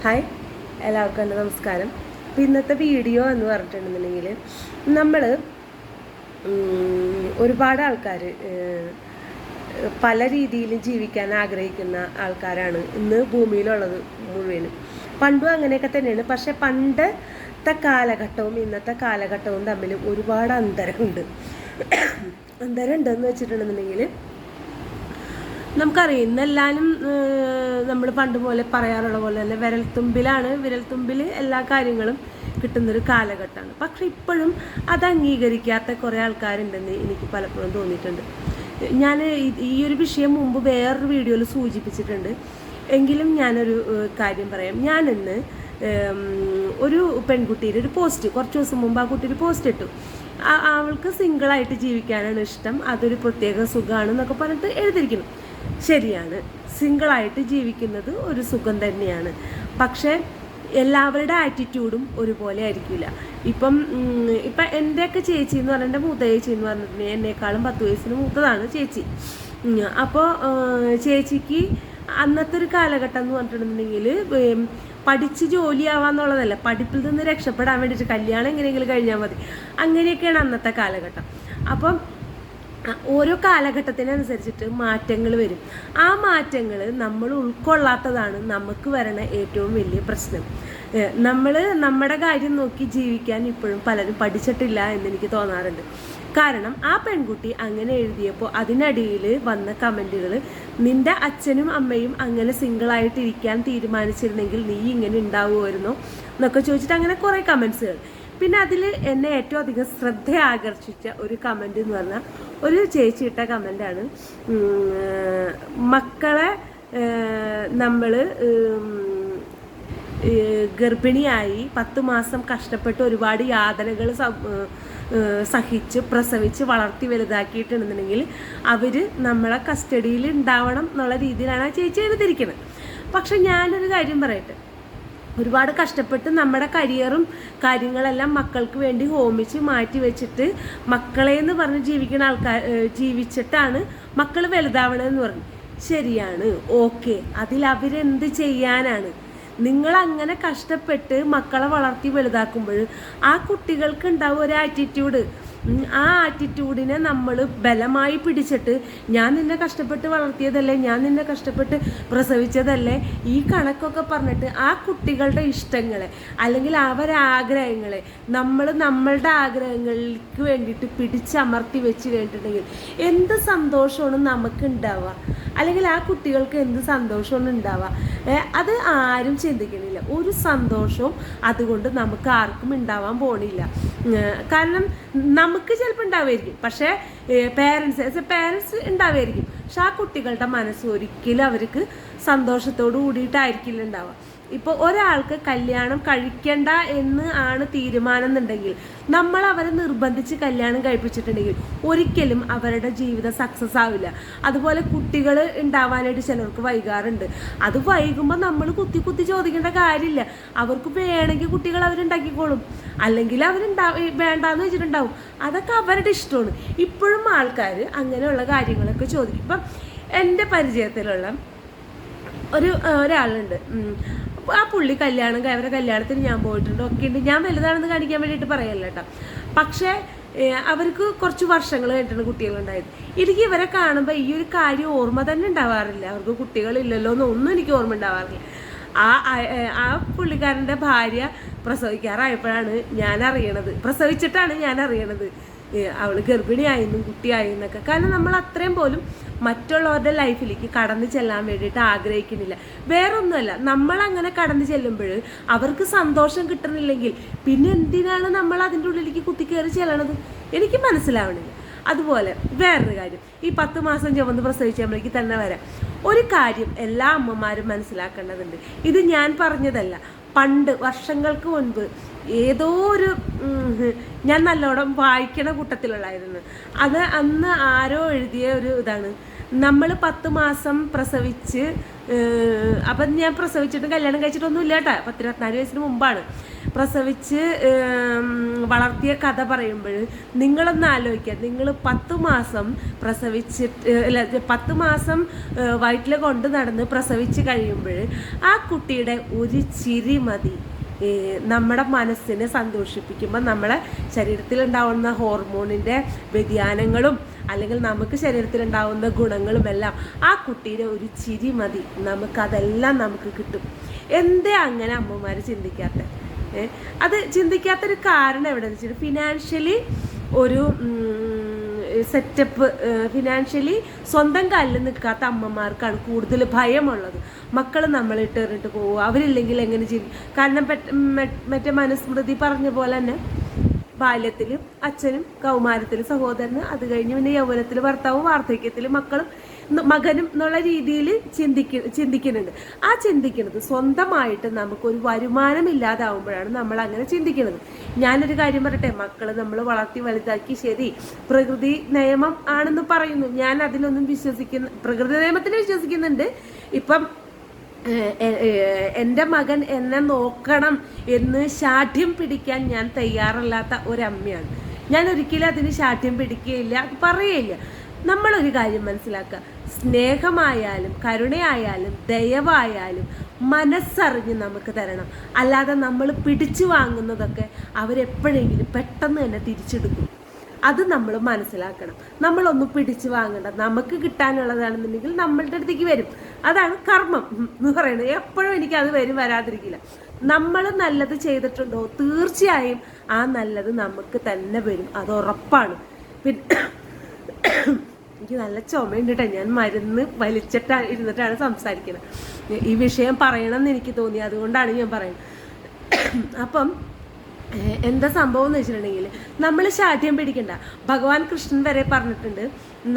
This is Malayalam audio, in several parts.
ഹായ്, എല്ലാവർക്കും എൻ്റെ നമസ്കാരം. അപ്പോൾ ഇന്നത്തെ വീഡിയോ എന്ന് പറഞ്ഞിട്ടുണ്ടെന്നുണ്ടെങ്കിൽ നമ്മൾ ഒരുപാട് ആൾക്കാർ പല രീതിയിലും ജീവിക്കാൻ ആഗ്രഹിക്കുന്ന ആൾക്കാരാണ് ഇന്ന് ഭൂമിയിലുള്ളത് മുഴുവനും. പണ്ടും അങ്ങനെയൊക്കെ തന്നെയാണ്. പക്ഷെ പണ്ടത്തെ കാലഘട്ടവും ഇന്നത്തെ കാലഘട്ടവും തമ്മിൽ ഒരുപാട് അന്തരമുണ്ട്. അന്തരമുണ്ടെന്ന് വെച്ചിട്ടുണ്ടെന്നുണ്ടെങ്കിൽ നമുക്കറിയാം, ഇന്നെല്ലാവരും നമ്മൾ പണ്ട് പോലെ പറയാറുള്ള പോലെ തന്നെ വിരൽത്തുമ്പിൽ എല്ലാ കാര്യങ്ങളും കിട്ടുന്നൊരു കാലഘട്ടമാണ്. പക്ഷെ ഇപ്പോഴും അത് അംഗീകരിക്കാത്ത കുറേ ആൾക്കാരുണ്ടെന്ന് എനിക്ക് പലപ്പോഴും തോന്നിയിട്ടുണ്ട്. ഞാൻ ഈ ഒരു വിഷയം മുമ്പ് വേറൊരു വീഡിയോയിൽ സൂചിപ്പിച്ചിട്ടുണ്ട്. എങ്കിലും ഞാനൊരു കാര്യം പറയാം. ഞാനിന്ന് ഒരു പെൺകുട്ടിയുടെ ഒരു പോസ്റ്റ് കുറച്ച് ദിവസം മുമ്പ് ആ കുട്ടി ഒരു പോസ്റ്റ് ഇട്ടു. അവൾക്ക് സിംഗിളായിട്ട് ജീവിക്കാനാണ് ഇഷ്ടം, അതൊരു പ്രത്യേക സുഖമാണെന്നൊക്കെ പറഞ്ഞിട്ട് എഴുതിയിരിക്കുന്നു. ശരിയാണ്, സിംഗിളായിട്ട് ജീവിക്കുന്നത് ഒരു സുഖം തന്നെയാണ്. പക്ഷേ എല്ലാവരുടെ ആറ്റിറ്റ്യൂഡും ഒരുപോലെ ആയിരിക്കില്ല. ഇപ്പം എൻ്റെയൊക്കെ ചേച്ചി എന്ന് പറഞ്ഞാൽ എൻ്റെ മൂത്ത ചേച്ചി എന്ന് പറഞ്ഞിട്ടുണ്ടെങ്കിൽ എന്നേക്കാളും 10 വയസ്സിന് മൂത്തതാണ് ചേച്ചി. അപ്പോൾ ചേച്ചിക്ക് അന്നത്തെ ഒരു കാലഘട്ടം എന്ന് പറഞ്ഞിട്ടുണ്ടെന്നുണ്ടെങ്കിൽ പഠിച്ച് ജോലിയാവാന്നുള്ളതല്ല, പഠിപ്പിൽ നിന്ന് രക്ഷപ്പെടാൻ വേണ്ടിയിട്ട് കല്യാണം എങ്ങനെയെങ്കിലും കഴിഞ്ഞാൽ മതി, അങ്ങനെയൊക്കെയാണ് അന്നത്തെ കാലഘട്ടം. അപ്പം ഓരോ കാലഘട്ടത്തിനനുസരിച്ചിട്ട് മാറ്റങ്ങൾ വരും. ആ മാറ്റങ്ങൾ നമ്മൾ ഉൾക്കൊള്ളാത്തതാണ് നമുക്ക് വരണ ഏറ്റവും വലിയ പ്രശ്നം. നമ്മൾ നമ്മുടെ കാര്യം നോക്കി ജീവിക്കാൻ ഇപ്പോഴും പലരും പഠിച്ചിട്ടില്ല എന്നെനിക്ക് തോന്നാറുണ്ട്. കാരണം ആ പെൺകുട്ടി അങ്ങനെ എഴുതിയപ്പോൾ അതിനടിയിൽ വന്ന കമൻറ്റുകൾ, നിൻ്റെ അച്ഛനും അമ്മയും അങ്ങനെ സിംഗിളായിട്ടിരിക്കാൻ തീരുമാനിച്ചിരുന്നെങ്കിൽ നീ ഇങ്ങനെ ഉണ്ടാവുമായിരുന്നോ എന്നൊക്കെ ചോദിച്ചിട്ട് അങ്ങനെ കുറേ കമൻസുകൾ. പിന്നെ അതിൽ എന്നെ ഏറ്റവും അധികം ശ്രദ്ധ ആകർഷിച്ച ഒരു കമൻറ്റ് എന്ന് പറഞ്ഞാൽ ഒരു ചേച്ചി ഇട്ട കമൻ്റാണ്, മക്കളെ നമ്മൾ ഗർഭിണിയായി 10 മാസം കഷ്ടപ്പെട്ട് ഒരുപാട് യാതനകൾ സഹിച്ച് പ്രസവിച്ച് വളർത്തി വലുതാക്കിയിട്ടുണ്ടെന്നുണ്ടെങ്കിൽ അവർ നമ്മളെ കസ്റ്റഡിയിൽ ഉണ്ടാവണം എന്നുള്ള രീതിയിലാണ് ആ ചേച്ചി എഴുതിയിരിക്കുന്നത്. പക്ഷെ ഞാനൊരു കാര്യം പറയട്ടെ, ഒരുപാട് കഷ്ടപ്പെട്ട് നമ്മുടെ കരിയറും കാര്യങ്ങളെല്ലാം മക്കൾക്ക് വേണ്ടി ഹോമിച്ച് മാറ്റി വെച്ചിട്ട് മക്കളെന്ന് പറഞ്ഞ് ജീവിക്കുന്ന ജീവിച്ചിട്ടാണ് മക്കൾ വലുതാവണമെന്ന് പറഞ്ഞു. ശരിയാണ്, ഓക്കെ, അതിൽ അവരെന്ത് ചെയ്യാനാണ്? നിങ്ങൾ അങ്ങനെ കഷ്ടപ്പെട്ട് മക്കളെ വളർത്തി വലുതാക്കുമ്പോൾ ആ കുട്ടികൾക്ക് ഉണ്ടാവും ഒരു ആറ്റിറ്റ്യൂഡ്. ആ ആറ്റിറ്റ്യൂഡിനെ നമ്മൾ ബലമായി പിടിച്ചിട്ട് ഞാൻ നിന്നെ കഷ്ടപ്പെട്ട് വളർത്തിയതല്ലേ, ഞാൻ നിന്നെ കഷ്ടപ്പെട്ട് പ്രസവിച്ചതല്ലേ, ഈ കണക്കൊക്കെ പറഞ്ഞിട്ട് ആ കുട്ടികളുടെ ഇഷ്ടങ്ങളെ അല്ലെങ്കിൽ അവരാഗ്രഹങ്ങളെ നമ്മളുടെ ആഗ്രഹങ്ങൾക്ക് വേണ്ടിയിട്ട് പിടിച്ചമർത്തി വെച്ച് കഴിഞ്ഞിട്ടുണ്ടെങ്കിൽ എന്ത് സന്തോഷമാണ് നമുക്ക് ഉണ്ടാവുക? അല്ലെങ്കിൽ ആ കുട്ടികൾക്ക് എന്ത് സന്തോഷമാണ് ഉണ്ടാവുക? അത് ആരും ചിന്തിക്കണില്ല. ഒരു സന്തോഷവും അതുകൊണ്ട് നമുക്ക് ആർക്കും ഉണ്ടാവാൻ പോണില്ല. കാരണം നമുക്ക് ചിലപ്പോൾ ഉണ്ടാവുമായിരിക്കും, പക്ഷേ പേരൻസ് ഉണ്ടാവുമായിരിക്കും. പക്ഷെ ആ കുട്ടികളുടെ മനസ്സ് ഒരിക്കലും അവർക്ക് സന്തോഷത്തോട് കൂടിയിട്ടായിരിക്കില്ല ഉണ്ടാവുക. ഇപ്പോൾ ഒരാൾക്ക് കല്യാണം കഴിക്കണ്ട എന്ന് ആണ് തീരുമാനം എന്നുണ്ടെങ്കിൽ നമ്മൾ അവരെ നിർബന്ധിച്ച് കല്യാണം കഴിപ്പിച്ചിട്ടുണ്ടെങ്കിൽ ഒരിക്കലും അവരുടെ ജീവിതം സക്സസ് ആവില്ല. അതുപോലെ കുട്ടികൾ ഉണ്ടാവാനായിട്ട് ചിലർക്ക് വൈകാറുണ്ട്. അത് വൈകുമ്പോൾ നമ്മൾ കുത്തി ചോദിക്കേണ്ട കാര്യമില്ല. അവർക്ക് വേണമെങ്കിൽ കുട്ടികൾ അവരുണ്ടാക്കിക്കോളും, അല്ലെങ്കിൽ വേണ്ടാന്ന് വെച്ചിട്ടുണ്ടാവും. അതൊക്കെ അവരുടെ ഇഷ്ടമാണ്. ഇപ്പോഴും ആൾക്കാർ അങ്ങനെയുള്ള കാര്യങ്ങളൊക്കെ ചോദിക്കും. ഇപ്പം എൻ്റെ പരിചയത്തിലുള്ള ഒരാളുണ്ട്. ആ പുള്ളി അവരുടെ കല്യാണത്തിന് ഞാൻ പോയിട്ടുണ്ട്, ഒക്കെ ഉണ്ട്. ഞാൻ വലുതാണെന്ന് കാണിക്കാൻ വേണ്ടിയിട്ട് പറയല്ല കേട്ടോ. പക്ഷേ അവർക്ക് കുറച്ച് വർഷങ്ങൾ കഴിഞ്ഞിട്ടാണ് കുട്ടികളുണ്ടായത്. എനിക്ക് ഇവരെ കാണുമ്പോൾ ഈ ഒരു കാര്യം ഓർമ്മ തന്നെ ഉണ്ടാവാറില്ല. അവർക്ക് കുട്ടികളില്ലല്ലോ എന്നൊന്നും എനിക്ക് ഓർമ്മ ഉണ്ടാവാറില്ല. ആ പുള്ളിക്കാരൻ്റെ ഭാര്യ പ്രസവിക്കാറായപ്പോഴാണ് പ്രസവിച്ചിട്ടാണ് ഞാൻ അറിയണത് അവൾ ഗർഭിണിയായെന്നും കുട്ടിയായെന്നൊക്കെ. കാരണം നമ്മൾ അത്രയും പോലും മറ്റുള്ളവരുടെ ലൈഫിലേക്ക് കടന്നു ചെല്ലാൻ വേണ്ടിയിട്ട് ആഗ്രഹിക്കുന്നില്ല. വേറൊന്നുമല്ല, നമ്മളങ്ങനെ കടന്നു ചെല്ലുമ്പോൾ അവർക്ക് സന്തോഷം കിട്ടണില്ലെങ്കിൽ പിന്നെ എന്തിനാണ് നമ്മൾ അതിൻ്റെ ഉള്ളിലേക്ക് കുത്തിക്കയറി ചെല്ലണത്? എനിക്ക് മനസ്സിലാവണില്ല. അതുപോലെ വേറൊരു കാര്യം, ഈ 10 മാസം ചുമന്ന് പ്രസവിച്ചപ്പോഴേക്ക് തന്നെ വരാം. ഒരു കാര്യം എല്ലാ അമ്മമാരും മനസ്സിലാക്കേണ്ടതുണ്ട്. ഇത് ഞാൻ പറഞ്ഞതല്ല, പണ്ട് വർഷങ്ങൾക്ക് മുൻപ് ഏതോ ഒരു ഞാൻ നല്ലോണം വായിക്കണ കൂട്ടത്തിലുള്ളായിരുന്നു. അത് അന്ന് ആരോ എഴുതിയ ഒരു ഇതാണ്. നമ്മൾ 10 മാസം പ്രസവിച്ച്, അപ്പം ഞാൻ പ്രസവിച്ചിട്ടും കല്യാണം കഴിച്ചിട്ടൊന്നും ഇല്ല കേട്ടോ, 14 വയസ്സിന് മുമ്പാണ്. പ്രസവിച്ച് വളർത്തിയ കഥ പറയുമ്പോൾ നിങ്ങളൊന്ന് ആലോചിക്കുക. നിങ്ങൾ 10 മാസം പ്രസവിച്ചിട്ട് അല്ല 10 മാസം വയറ്റിൽ കൊണ്ട് നടന്ന് പ്രസവിച്ച് കഴിയുമ്പോൾ ആ കുട്ടിയുടെ ഒരു ചിരി മതി നമ്മുടെ മനസ്സിനെ സന്തോഷിപ്പിക്കുമ്പോൾ നമ്മളെ ശരീരത്തിലുണ്ടാവുന്ന ഹോർമോണിൻ്റെ വ്യതിയാനങ്ങളും അല്ലെങ്കിൽ നമുക്ക് ശരീരത്തിലുണ്ടാവുന്ന ഗുണങ്ങളുമെല്ലാം ആ കുട്ടിയുടെ ഒരു ചിരി മതി, നമുക്കതെല്ലാം നമുക്ക് കിട്ടും. എന്തേ അങ്ങനെ അമ്മമാർ ചിന്തിക്കാത്ത? അത് ചിന്തിക്കാത്തൊരു കാരണം എവിടെയെന്ന് വെച്ചാൽ ഫിനാൻഷ്യലി ഒരു സെറ്റപ്പ്, ഫിനാൻഷ്യലി സ്വന്തം കാലിൽ നിൽക്കാത്ത അമ്മമാർക്കാണ് കൂടുതൽ ഭയമുള്ളത്. മക്കൾ നമ്മളിട്ട് എറിഞ്ഞിട്ട് പോവുക, അവരില്ലെങ്കിൽ എങ്ങനെ ചെയ്യും? കാരണം മറ്റേ മനുസ്മൃതി പറഞ്ഞ പോലെ തന്നെ ബാല്യത്തിൽ അച്ഛനും കൗമാരത്തിൽ സഹോദരന്, അത് കഴിഞ്ഞ് പിന്നെ യൗവനത്തിൽ ഭർത്താവും, വാർദ്ധക്യത്തിൽ മക്കളും മകനും എന്നുള്ള രീതിയിൽ ചിന്തിക്കുന്നുണ്ട്. ആ ചിന്തിക്കുന്നത് സ്വന്തമായിട്ട് നമുക്കൊരു വരുമാനം ഇല്ലാതാവുമ്പോഴാണ് നമ്മൾ അങ്ങനെ ചിന്തിക്കുന്നത്. ഞാനൊരു കാര്യം പറയട്ടെ, മക്കൾ നമ്മൾ വളർത്തി വലുതാക്കി, ശരി പ്രകൃതി നിയമം ആണെന്ന് പറയുന്നു, ഞാൻ അതിലൊന്നും പ്രകൃതി നിയമത്തിന് വിശ്വസിക്കുന്നുണ്ട്. ഇപ്പം എൻ്റെ മകൻ എന്നെ നോക്കണം എന്ന് ശാഠ്യം പിടിക്കാൻ ഞാൻ തയ്യാറല്ലാത്ത ഒരമ്മയാണ്. ഞാൻ ഒരിക്കലും അതിന് ശാഠ്യം പിടിക്കുകയില്ല, അത് പറയുകയില്ല. നമ്മളൊരു കാര്യം മനസ്സിലാക്കുക, സ്നേഹമായാലും കരുണയായാലും ദയവായാലും മനസ്സറിഞ്ഞ് നമുക്ക് തരണം. അല്ലാതെ നമ്മൾ പിടിച്ചു വാങ്ങുന്നതൊക്കെ അവരെപ്പോഴെങ്കിലും പെട്ടെന്ന് തന്നെ തിരിച്ചെടുക്കും. അത് നമ്മൾ മനസ്സിലാക്കണം. നമ്മളൊന്നും പിടിച്ചു വാങ്ങണ്ട, നമുക്ക് കിട്ടാനുള്ളതാണെന്നുണ്ടെങ്കിൽ നമ്മളുടെ അടുത്തേക്ക് വരും. അതാണ് കർമ്മം എന്ന് പറയുന്നത്. എപ്പോഴും എനിക്കത് വരാതിരിക്കില്ല. നമ്മൾ നല്ലത് ചെയ്തിട്ടുണ്ടോ തീർച്ചയായും ആ നല്ലത് നമുക്ക് തന്നെ വരും, അത് ഉറപ്പാണ്. പിന്നെ എനിക്ക് നല്ല ചുമയുണ്ട് കേട്ടോ, ഞാൻ മരുന്ന് ഇരുന്നിട്ടാണ് സംസാരിക്കുന്നത്. ഈ വിഷയം പറയണമെന്ന് എനിക്ക് തോന്നി, അതുകൊണ്ടാണ് ഞാൻ പറയുന്നത്. അപ്പം എന്താ സംഭവം എന്ന് വെച്ചിട്ടുണ്ടെങ്കിൽ നമ്മൾ ശാഠ്യം പിടിക്കണ്ട. ഭഗവാൻ കൃഷ്ണൻ വരെ പറഞ്ഞിട്ടുണ്ട്,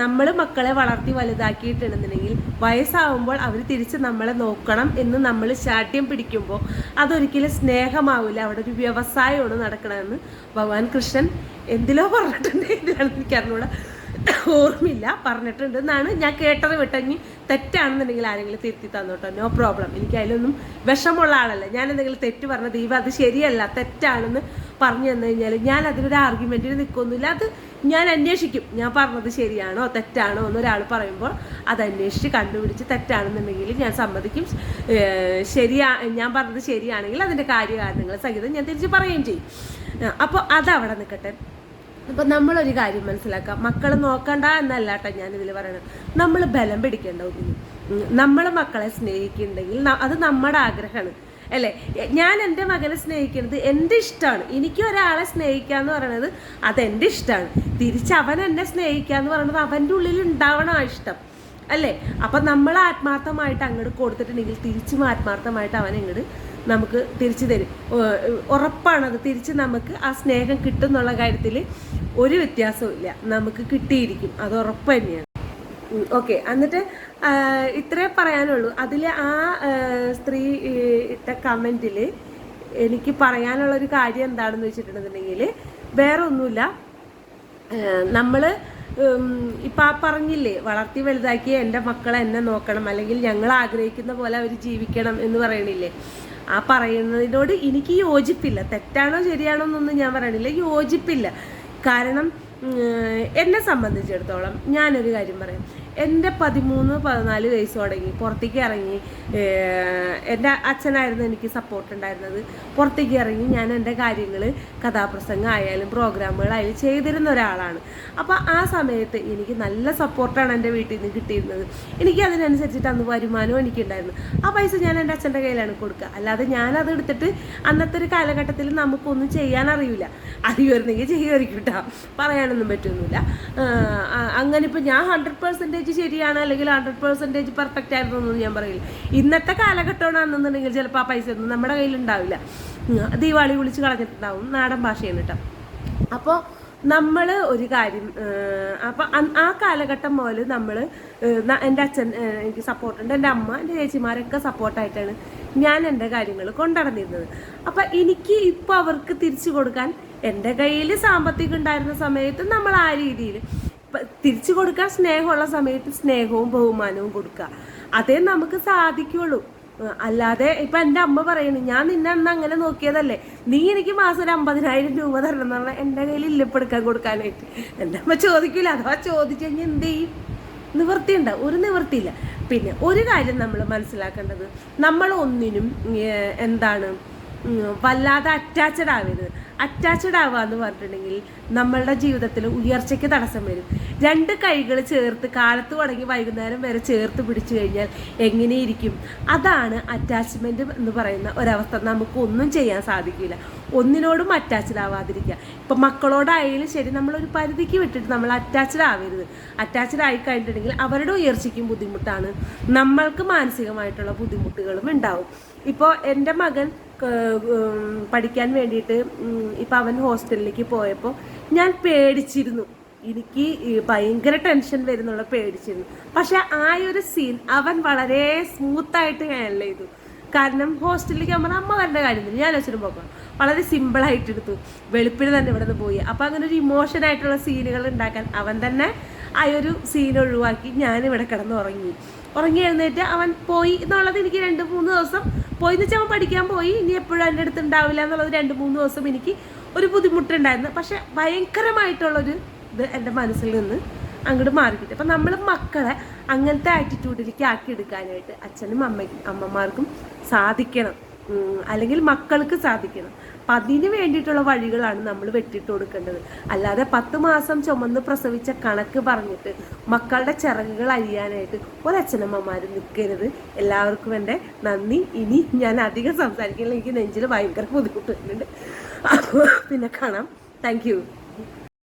നമ്മൾ മക്കളെ വളർത്തി വലുതാക്കിയിട്ടുണ്ടെന്നുണ്ടെങ്കിൽ വയസ്സാവുമ്പോൾ അവർ തിരിച്ച് നമ്മളെ നോക്കണം എന്ന് നമ്മൾ ശാഠ്യം പിടിക്കുമ്പോൾ അതൊരിക്കലും സ്നേഹമാവില്ല, അവിടെ ഒരു വ്യവസായമാണ് നടക്കണമെന്ന് ഭഗവാൻ കൃഷ്ണൻ എന്തിലോ പറഞ്ഞിട്ടുണ്ട്. ഇതിലാണ് എനിക്കറിഞ്ഞൂടെ, ഓർമ്മയില്ല, പറഞ്ഞിട്ടുണ്ട് എന്നാണ് ഞാൻ കേട്ടത്. വിട്ടെങ്കിൽ തെറ്റാണെന്നുണ്ടെങ്കിൽ ആരെങ്കിലും തിരുത്തി തന്നോട്ടോ, നോ പ്രോബ്ലം. എനിക്ക് അതിലൊന്നും വിഷമുള്ള ആളല്ല. ഞാൻ എന്തെങ്കിലും തെറ്റ് പറഞ്ഞ ദൈവം അത് ശരിയല്ല തെറ്റാണെന്ന് പറഞ്ഞു തന്നു കഴിഞ്ഞാൽ ഞാൻ അതിനൊരു ആർഗ്യുമെൻറ്റിന് നിൽക്കൊന്നുമില്ല. അത് ഞാൻ അന്വേഷിക്കും, ഞാൻ പറഞ്ഞത് ശരിയാണോ തെറ്റാണോ എന്നൊരാൾ പറയുമ്പോൾ അത് അന്വേഷിച്ച് കണ്ടുപിടിച്ച് തെറ്റാണെന്നുണ്ടെങ്കിൽ ഞാൻ സമ്മതിക്കും. ഞാൻ പറഞ്ഞത് ശരിയാണെങ്കിൽ അതിൻ്റെ കാര്യകാരണങ്ങൾ സഹിതം ഞാൻ തിരിച്ച് പറയുകയും ചെയ്യും. അപ്പോൾ അതവിടെ നിൽക്കട്ടെ. അപ്പം നമ്മളൊരു കാര്യം മനസ്സിലാക്കാം, മക്കൾ നോക്കണ്ട എന്നല്ല കേട്ടോ ഞാനിതിൽ പറയണത്. നമ്മൾ ബലം പിടിക്കേണ്ട ഒന്നിനും. നമ്മൾ മക്കളെ സ്നേഹിക്കുന്നുണ്ടെങ്കിൽ അത് നമ്മുടെ ആഗ്രഹമാണ് അല്ലേ? ഞാൻ എൻ്റെ മകനെ സ്നേഹിക്കുന്നത് എൻ്റെ ഇഷ്ടമാണ്. എനിക്ക് ഒരാളെ സ്നേഹിക്കുക എന്ന് പറയുന്നത് അതെൻ്റെ ഇഷ്ടമാണ്. തിരിച്ച് അവൻ എന്നെ സ്നേഹിക്കുക എന്ന് പറയുന്നത് അവൻ്റെ ഉള്ളിൽ ഉണ്ടാവണം ആ ഇഷ്ടം അല്ലേ? അപ്പം നമ്മൾ ആത്മാർത്ഥമായിട്ട് അങ്ങോട്ട് കൊടുത്തിട്ടുണ്ടെങ്കിൽ തിരിച്ചും ആത്മാർത്ഥമായിട്ട് അവൻ ഇങ്ങോട്ട് നമുക്ക് തിരിച്ചു തരും. ഉറപ്പാണത്. തിരിച്ച് നമുക്ക് ആ സ്നേഹം കിട്ടും എന്നുള്ള കാര്യത്തിൽ ഒരു വ്യത്യാസവും ഇല്ല, നമുക്ക് കിട്ടിയിരിക്കും, അത് ഉറപ്പ് തന്നെയാണ്. ഓക്കെ, എന്നിട്ട് ഇത്രേ പറയാനുള്ളൂ. അതിൽ ആ സ്ത്രീ ഇട്ട കമൻറ്റിൽ എനിക്ക് പറയാനുള്ളൊരു കാര്യം എന്താണെന്ന് വെച്ചിട്ടുണ്ടെന്നുണ്ടെങ്കിൽ വേറെ ഒന്നുമില്ല. നമ്മൾ ഇപ്പം ആ പറഞ്ഞില്ലേ, വളർത്തി വലുതാക്കി എൻ്റെ മക്കളെ എന്നെ നോക്കണം, അല്ലെങ്കിൽ ഞങ്ങൾ ആഗ്രഹിക്കുന്ന പോലെ അവർ ജീവിക്കണം എന്ന് പറയണില്ലേ, ആ പറയുന്നതിനോട് എനിക്ക് യോജിപ്പില്ല. തെറ്റാണോ ശരിയാണോ എന്നൊന്നും ഞാൻ പറയണില്ല, യോജിപ്പില്ല. കാരണം എന്നെ സംബന്ധിച്ചിടത്തോളം ഞാനൊരു കാര്യം പറയാം. എൻ്റെ 13-14 വയസ്സ് തുടങ്ങി പുറത്തേക്ക് ഇറങ്ങി, എൻ്റെ അച്ഛനായിരുന്നു എനിക്ക് സപ്പോർട്ട് ഉണ്ടായിരുന്നത്. പുറത്തേക്ക് ഇറങ്ങി ഞാൻ എൻ്റെ കാര്യങ്ങൾ കഥാപ്രസംഗം ആയാലും പ്രോഗ്രാമുകളായാലും ചെയ്തിരുന്ന ഒരാളാണ്. അപ്പോൾ ആ സമയത്ത് എനിക്ക് നല്ല സപ്പോർട്ടാണ് എൻ്റെ വീട്ടിൽ നിന്ന് കിട്ടിയിരുന്നത്. എനിക്ക് അതിനനുസരിച്ചിട്ട് അന്ന് വരുമാനവും എനിക്കുണ്ടായിരുന്നു. ആ പൈസ ഞാൻ എൻ്റെ അച്ഛൻ്റെ കയ്യിലാണ് കൊടുക്കുക. അല്ലാതെ ഞാനത് എടുത്തിട്ട് അന്നത്തെ ഒരു കാലഘട്ടത്തിൽ നമുക്കൊന്നും ചെയ്യാൻ അറിയില്ല. അറിയുമായിരുന്നെങ്കിൽ ചെയ്യുമായിരിക്കും കേട്ടോ, പറയാനൊന്നും പറ്റൊന്നുമില്ല. അങ്ങനെ ഇപ്പോൾ ഞാൻ 100% ശരിയാണ് അല്ലെങ്കിൽ 100% പെർഫെക്റ്റ് ആയിരുന്നു എന്നൊന്നും ഞാൻ പറയില്ല. ഇന്നത്തെ കാലഘട്ടമാണെന്നുണ്ടെങ്കിൽ ചിലപ്പോൾ ആ പൈസ ഒന്നും നമ്മുടെ കയ്യിലുണ്ടാവില്ല, ദീപാവലി വിളിച്ച് കളഞ്ഞിട്ടുണ്ടാവും, നാടൻ ഭാഷയാണ് കേട്ടോ. അപ്പോൾ നമ്മൾ ഒരു കാര്യം, അപ്പം ആ കാലഘട്ടം മുതൽ നമ്മൾ, എൻ്റെ അച്ഛൻ എനിക്ക് സപ്പോർട്ടുണ്ട്, എൻ്റെ അമ്മ, എൻ്റെ ചേച്ചിമാരൊക്കെ സപ്പോർട്ടായിട്ടാണ് ഞാൻ എൻ്റെ കാര്യങ്ങൾ കൊണ്ടുനടന്നിരുന്നത്. അപ്പം എനിക്ക് ഇപ്പോൾ അവർക്ക് തിരിച്ചു കൊടുക്കാൻ എൻ്റെ കയ്യിൽ സാമ്പത്തികം ഉണ്ടായിരുന്ന സമയത്ത് നമ്മൾ ആ രീതിയിൽ തിരിച്ചു കൊടുക്കാൻ, സ്നേഹമുള്ള സമയത്ത് സ്നേഹവും ബഹുമാനവും കൊടുക്കുക, അതേ നമുക്ക് സാധിക്കുള്ളൂ. അല്ലാതെ ഇപ്പൊ എൻ്റെ അമ്മ പറയുന്നു, ഞാൻ നിന്നെ അന്ന് അങ്ങനെ നോക്കിയതല്ലേ, നീ എനിക്ക് മാസം ഒരു 50,000 രൂപ തരണം എന്ന് പറഞ്ഞാൽ എൻ്റെ കയ്യിൽ ഇല്ലപ്പ് എടുക്കാൻ കൊടുക്കാനായിട്ട്. എൻ്റെ അമ്മ ചോദിക്കൂല. അഥവാ ചോദിച്ചു കഴിഞ്ഞാൽ എന്ത് ചെയ്യും? നിവൃത്തിയുണ്ടാവും? ഒരു നിവൃത്തിയില്ല. പിന്നെ ഒരു കാര്യം നമ്മൾ മനസ്സിലാക്കേണ്ടത്, നമ്മൾ ഒന്നിനും എന്താണ് വല്ലാതെ അറ്റാച്ച്ഡ് ആവരുത്. അറ്റാച്ച്ഡ് ആവുക എന്ന് പറഞ്ഞിട്ടുണ്ടെങ്കിൽ നമ്മളുടെ ജീവിതത്തിൽ ഉയർച്ചയ്ക്ക് തടസ്സം വരും. 2 കൈകൾ ചേർത്ത് കാലത്ത് തുടങ്ങി വൈകുന്നേരം വരെ ചേർത്ത് പിടിച്ചു കഴിഞ്ഞാൽ എങ്ങനെയിരിക്കും? അതാണ് അറ്റാച്ച്മെൻറ്റ് എന്ന് പറയുന്ന ഒരവസ്ഥ. നമുക്കൊന്നും ചെയ്യാൻ സാധിക്കില്ല. ഒന്നിനോടും അറ്റാച്ച്ഡ് ആവാതിരിക്കുക. ഇപ്പം മക്കളോടായാലും ശരി, നമ്മളൊരു പരിധിക്ക് വിട്ടിട്ട് നമ്മൾ അറ്റാച്ച്ഡ് ആവരുത്. അറ്റാച്ച്ഡ് ആയി കഴിഞ്ഞിട്ടുണ്ടെങ്കിൽ അവരുടെ ഉയർച്ചയ്ക്കും ബുദ്ധിമുട്ടാണ്, നമ്മൾക്ക് മാനസികമായിട്ടുള്ള ബുദ്ധിമുട്ടുകളും ഉണ്ടാവും. ഇപ്പോൾ എൻ്റെ മകൻ പഠിക്കാൻ വേണ്ടിയിട്ട് ഇപ്പം അവൻ ഹോസ്റ്റലിലേക്ക് പോയപ്പോൾ ഞാൻ പേടിച്ചിരുന്നു. എനിക്ക് ഭയങ്കര ടെൻഷൻ വരുന്നുള്ള പേടിച്ചിരുന്നു. പക്ഷെ ആ ഒരു സീൻ അവൻ വളരെ സ്മൂത്തായിട്ട് ഹാൻഡിൽ ചെയ്തു. കാരണം ഹോസ്റ്റലിലേക്ക് നമ്മൾ അമ്മ വരേണ്ട കാര്യം ഞാൻ അച്ഛനും പോകാം വളരെ സിമ്പിളായിട്ട് എടുത്തു. വെളുപ്പിന് തന്നെ ഇവിടെ നിന്ന് പോയി. അപ്പം അങ്ങനെ ഒരു ഇമോഷനായിട്ടുള്ള സീനുകൾ ഉണ്ടാക്കാൻ അവൻ തന്നെ ആ ഒരു സീൻ ഒഴിവാക്കി ഞാനിവിടെ കിടന്ന് ഉറങ്ങി എഴുന്നേറ്റ് അവൻ പോയി എന്നുള്ളത് എനിക്ക് 2-3 ദിവസം പോയി എന്ന് വെച്ചാൽ അവൻ പഠിക്കാൻ പോയി, ഇനി എപ്പോഴും എൻ്റെ അടുത്ത് ഉണ്ടാവില്ല എന്നുള്ളത് 2-3 ദിവസം എനിക്ക് ഒരു ബുദ്ധിമുട്ടുണ്ടായിരുന്നു. പക്ഷെ ഭയങ്കരമായിട്ടുള്ളൊരു ഇത് എൻ്റെ മനസ്സിൽ നിന്ന് അങ്ങോട്ട് മാറിക്കിട്ടും. അപ്പം നമ്മൾ മക്കളെ അങ്ങനത്തെ ആറ്റിറ്റ്യൂഡിലേക്ക് ആക്കിയെടുക്കാനായിട്ട് അച്ഛനും അമ്മമാർക്കും സാധിക്കണം, അല്ലെങ്കിൽ മക്കൾക്ക് സാധിക്കണം. അപ്പം അതിന് വേണ്ടിയിട്ടുള്ള വഴികളാണ് നമ്മൾ വെട്ടിട്ട് കൊടുക്കേണ്ടത്. അല്ലാതെ 10 മാസം ചുമന്ന് പ്രസവിച്ച കണക്ക് പറഞ്ഞിട്ട് മക്കളുടെ ചിറകുകൾ അരിയാനായിട്ട് ഒരച്ഛനമ്മമാർ നിൽക്കരുത്. എല്ലാവർക്കും എൻ്റെ നന്ദി. ഇനി ഞാൻ അധികം സംസാരിക്കില്ല, എനിക്ക് നെഞ്ചിൽ ഭയങ്കര ബുദ്ധിമുട്ട് വരുന്നുണ്ട്. അപ്പോൾ പിന്നെ കാണാം. Thank you.